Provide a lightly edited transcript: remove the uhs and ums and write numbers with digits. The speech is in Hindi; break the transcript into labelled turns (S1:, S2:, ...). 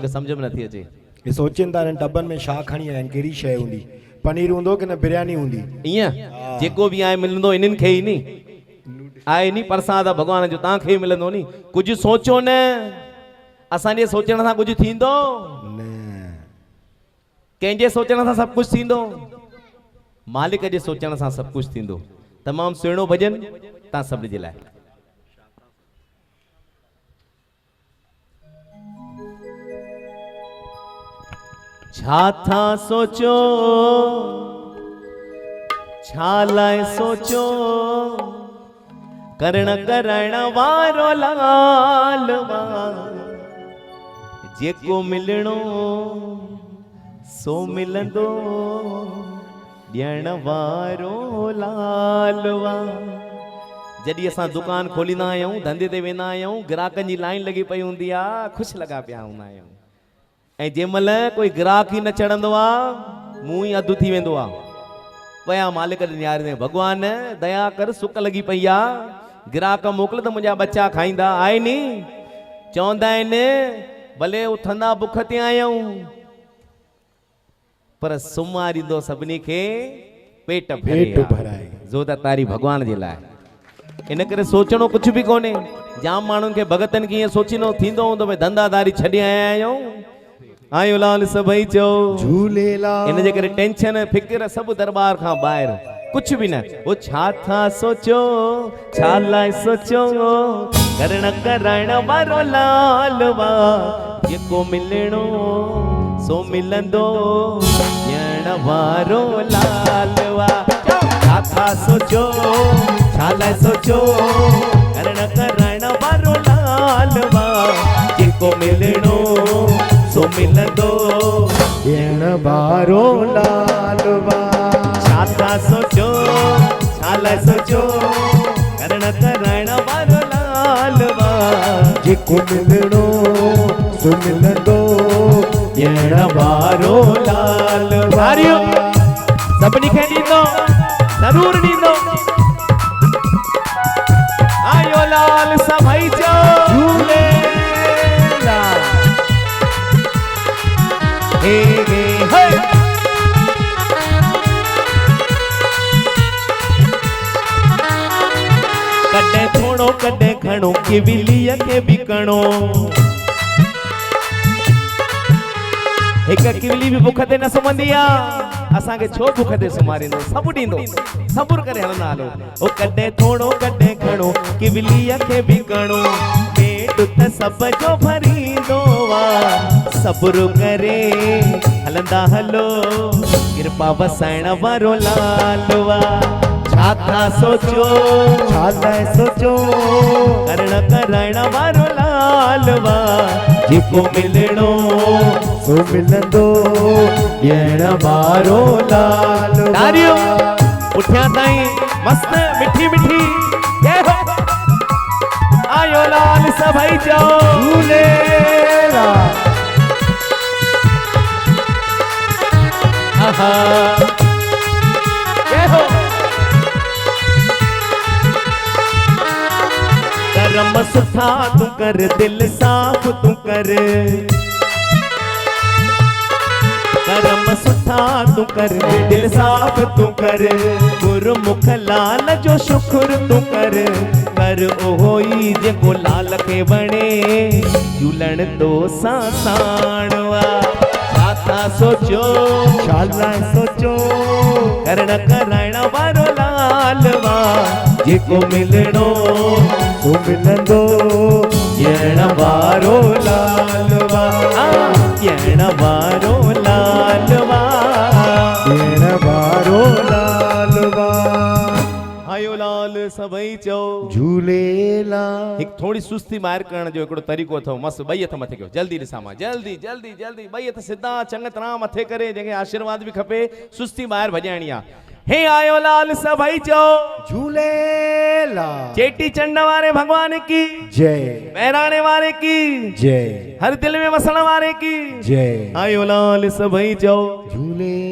S1: मूंखे सम्झ में नथी अचे।
S2: ये सोचनि था टबन में छा खणी आया आहिनि, कहिड़ी शइ हूंदी, पनीर हूंदो की न बिरयानी हूंदी।
S1: ईअं जेको बि आहे मिलंदो इन्हनि खे ई नी, आहे नी प्रसाद भगवान जो, तव्हांखे ई मिलंदो नी। कुझु सोचो न, असांजे सोचण सां कुझु थींदो
S2: न,
S1: कंहिंजे सोचण सां सभु कुझु थींदो, मालिक जे सोचण सां सभु कुझु थींदो। तमामु सुहिणो भॼन तव्हां सभिनी जे लाइ। छा था सोचो, छा लाइ सोचो, करण कराइण वारो लालवा, जेको मिलणो सो मिलंदो, ॾियण वारो लालवा। जॾहिं असां दुकान खोलींदा आहियूं, धंधे ते वेंदा आहियूं, ग्राहकनि जी लाइन लॻी पई हूंदी आहे, ख़ुशि लॻा पिया हूंदा आहियूं। ऐं जंहिंमहिल कोई ग्राहक ई न चढ़ंदो आहे, मुंहुं ई अधु थी वेंदो आहे। वया मालिक ॾे निहारींदे, भॻवान दया कर, सुक लॻी पई आहे, ग्राहक मोकिल त मुंहिंजा बच्चा खाईंदा। आहे नी, चवंदा आहिनि भले उथंदा बुख ते आहियूं, पर सुम्हारींदो सभिनी खे पेट भराए। ज़ोर तारी भगवान जे लाइ। इन करे सोचणो कुझु बि कोन्हे। जाम माण्हुनि खे भगतनि खे ईअं सोचीनो थींदो हूंदो भई धंधादारी छॾे आया आहियूं, आयो लाल सभई चओ
S2: झूलेलाल।
S1: इन जे करे टेंशन फिक्र सभु दरबार खां ॿाहिरि, कुझु बि न। वो छा था सोचो, छा लाइ सोचो, करण कराइण वारो लालवा, जेको मिलणो सो मिलंदो, ॾियण वारो लालवा। छा था सोचो, छा लाइ सोचो, करण कराइण वारो लालवा, जेको मिलणो सो मिलंदो,
S2: ॾियण वारो लालवा।
S1: छा था सोचो, छा लाइ सोचो, करण कराइण वारो लालवा,
S2: जेको मिलणो सो मिलंदो, ॾियण वारो लालवा।
S1: सभिनी खे ॾींदो, ज़रूर ॾींदो। आयो लाल सभई चओ झूलेलाल। हे हे हे। कॾहिं थोड़ो कॾहिं घणो, किविलीअ खे बि कणो। हिक किविली बि बुख ते न सुम्हंदी आहे, असांखे छो बुख ते सुम्हारींदो, सभु ॾींदो, सबुर करे हलंदा हलो। ओ कॾहिं थोड़ो कॾहिं घणो, किविलीअ खे बि कणो, पेट त सभ जो भरींदो आहे, सबुर करे हलंदा हलो, कृपा वसाइण वारो लालवा। छा था सोचो,
S2: छा लाइ सोचो,
S1: करण कराइण वारो लालवा, जेको मिलणो
S2: सो मिलंदो, ॾियण वारो लालवा।
S1: तारियो उठिया ताईं मस्त मिठी मिठी जय हो। आयो लाल सभई चओ
S2: झूलेलाल।
S1: आहा जय हो। करम सुठा तू कर, दिल साफ तू कर, करम सुठा तू कर, दिल साफ तू कर, गुरमुख लाल जो शुक्र तू कर, कर ओहो ई जेको लाल खे वणे, झूलण तो सां साणवा। छा था सोचो,
S2: छा लाइ सोचो,
S1: करण कराइण वारो लालवा, जेको मिलणो
S2: सो मिलंदो,
S1: ॾियण वारो लालवा, ॾियण वारो लालवा,
S2: ॾियण वारो लालवा।
S1: आयो लाल सभई चओ
S2: झूलेलाल।
S1: एक थोड़ी सुस्ती ॿाहिरि करण जो हिकिड़ो तरीक़ो अथव मस्तु। ॿई हथ मथे कयो, जल्दी ॾिसां मां, जल्दी जल्दी जल्दी, ॿई हथ सिधा चङी तरह मथे करे, जंहिंखे आशीर्वाद बि खपे, सुस्ती ॿाहिरि भॼाइणी आहे। हे आयो लाल सभई चओ
S2: झूलेलाल।
S1: चेटी चंड वारे भगवान की
S2: जय,
S1: बहिराणे वारे की
S2: जय,
S1: हर दिल में वसण वारे की
S2: जय।
S1: आयो लाल सभई चओ
S2: झूले